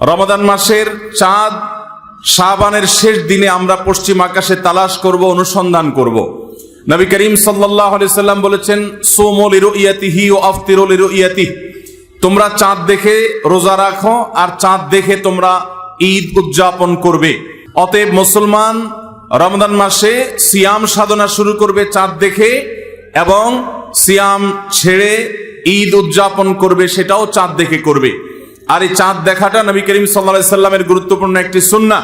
রমাদান মাসের চাঁদ শাবানের শেষ দিনে আমরা পশ্চিম আকাশে তালাশ করব, অনুসন্ধান করব। নবী করিম সাল্লাল্লাহু আলাইহি সাল্লাম বলেছেন, সুমু লিরুইয়াতিহি ওয়া আফতিরু লিরুইয়াতিহি, তোমরা চাঁদ দেখে রোজা রাখো আর চাঁদ দেখে তোমরা ঈদ উদযাপন করবে। অতএব মুসলমান রমাদান মাসে সিয়াম সাধনা শুরু করবে চাঁদ দেখে, এবং সিয়াম ছেড়ে ঈদ উদযাপন করবে সেটাও চাঁদ দেখে করবে। আর এই চাঁদ দেখাটা নবী করিম সাল্লাল্লাহু আলাইহি সাল্লামের গুরুত্বপূর্ণ একটি সুন্নাহ।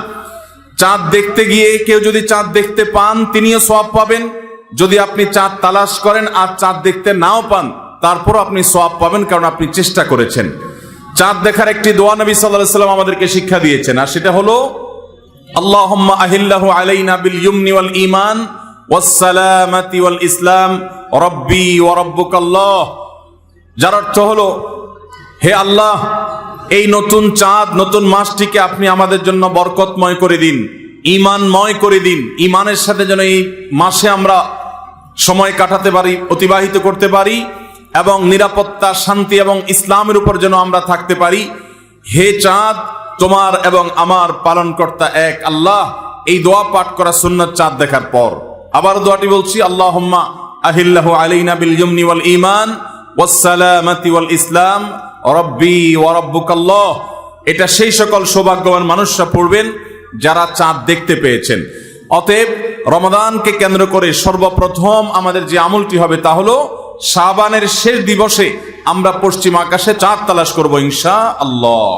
চাঁদ দেখতে গিয়ে কেউ যদি চাঁদ দেখতে পান তিনিও সওয়াব পাবেন। যদি আপনি চাঁদ তালাশ করেন আর চাঁদ দেখতে নাও পান তারপরও আপনি সওয়াব পাবেন, কারণ আপনি চেষ্টা করেছেন। চাঁদ দেখার একটি দোয়া নবী সাল্লাল্লাহু আলাইহি সাল্লাম আমাদেরকে শিক্ষা দিয়েছেন, আর সেটা হলো আল্লাহুম্মা আহিল্লাহু আলাইনা বিল ইয়ুমনি ওয়াল ঈমান ওয়াস সালামাতি ওয়াল ইসলাম রাব্বি ওয়া রাব্বুকাল্লাহ। যার অর্থ হলো, হে আল্লাহ, এই নতুন চাঁদ নতুন মাসটিকে আপনি আমাদের জন্য বরকতময় করে দিন, ঈমানময় করে দিন। ঈমানের সাথে যেন এই মাসে আমরা সময় কাটাতে পারি, অতিবাহিত করতে পারি, এবং নিরাপত্তা, শান্তি এবং ইসলামের উপর যেন আমরা থাকতে পারি। হে চাঁদ, তোমার এবং আমার পালনকর্তা এক আল্লাহ। এই দোয়া পাঠ করা সুন্নাত চাঁদ দেখার পর। আবার দোয়াটি বলছি, আল্লাহুম্মা আহিল্লাহু আলাইনা বিল ইয়ুমনি ওয়াল ঈমান ওয়াস সালামাতি ওয়াল ইসলাম রাব্বি ওয়া রাব্বুকাল্লাহ। এটা সেই সকল সৌভাগ্যবান মানুষরা পড়বেন যারা চাঁদ দেখতে পেয়েছেন। অতএব রমাদানকে কেন্দ্র করে সর্বপ্রথম আমাদের যে আমলটি হবে তা হলো শাবানের শেষ দিবসে আমরা পশ্চিম আকাশে চাঁদ তালাশ করব ইনশাআল্লাহ।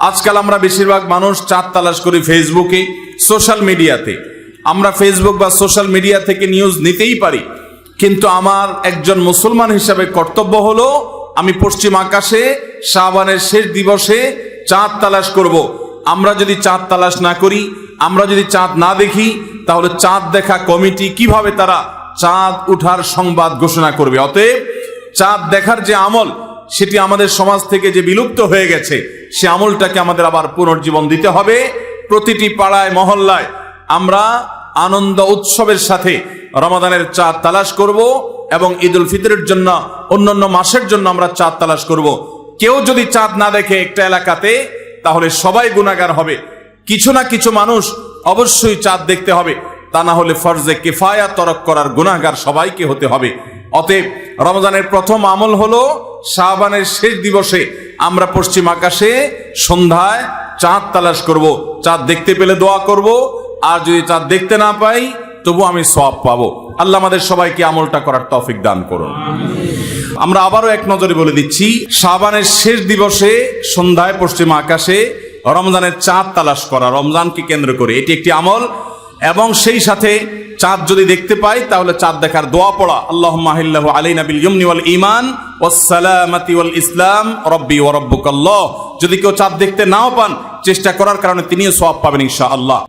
আজকাল আমরা বেশিরভাগ মানুষ চাঁদ তালাশ করি ফেসবুকে, সোশ্যাল মিডিয়াতে। আমরা ফেসবুক বা সোশ্যাল মিডিয়া থেকে নিউজ নিতেই পারি, কিন্তু আমার একজন মুসলমান হিসাবে কর্তব্য হলো আমি পশ্চিম আকাশে শাবানের শেষ দিবসে চাঁদ তালাশ করব। আমরা যদি চাঁদ তালাশ না করি, আমরা যদি চাঁদ না দেখি, তাহলে চাঁদ দেখা কমিটি কিভাবে তারা চাঁদ উঠার সংবাদ ঘোষণা করবে? অতএব চাঁদ দেখার যে আমল, সেটি আমাদের সমাজ থেকে যে বিলুপ্ত হয়ে গেছে, সে আমলটাকে আমাদের আবার পুনর্জীবন দিতে হবে। প্রতিটি পাড়ায় মহল্লায় আমরা আনন্দ উৎসবের সাথে রমাদানের চাঁদ তালাশ করব, এবং ঈদুল ফিতরের জন্য, অন্যান্য মাসের জন্য আমরা চাঁদ তালাশ করব। কেউ যদি চাঁদ না দেখে একটা এলাকাতে, তাহলে সবাই গুনাহগার হবে। কিছু না কিছু মানুষ অবশ্যই চাঁদ দেখতে হবে, তা না হলে ফরজে কিফায়া তরক করার গুনাহগার সবাইকে হতে হবে। অতএব রমজানের প্রথম আমল হলো শাবানের শেষ দিবসে আমরা পশ্চিম আকাশে সন্ধ্যায় চাঁদ তালাশ করব। চাঁদ দেখতে পেলে দোয়া করব, আর যদি চাঁদ দেখতে না পাই তবু আমি সওয়াব পাবো। আল্লাহ আমাদের সবাইকে আমলটা করার তৌফিক দান করুন। আমরা আবারও এক নজরে বলে দিচ্ছি, শাবানের শেষ দিবসে সন্ধ্যায় পশ্চিম আকাশে রমজানের চাঁদ তালাশ করা, রমজানকে কেন্দ্র করে, এটি একটি আমল। এবং সেই সাথে চাঁদ যদি দেখতে পাই তাহলে চাঁদ দেখার দোয়া পড়া, আল্লাহুম্মা আহিল্লাহু আলাইনা বিল ইয়ুমনি ওয়াল ঈমান ওয়াস সালামাতি ওয়াল ইসলাম রাব্বি ওয়া রাব্বুকাল্লাহ। যদি কেউ চাঁদ দেখতে নাও পান, চেষ্টা করার কারণে তিনিও সওয়াব পাবেন ইনশাআল্লাহ।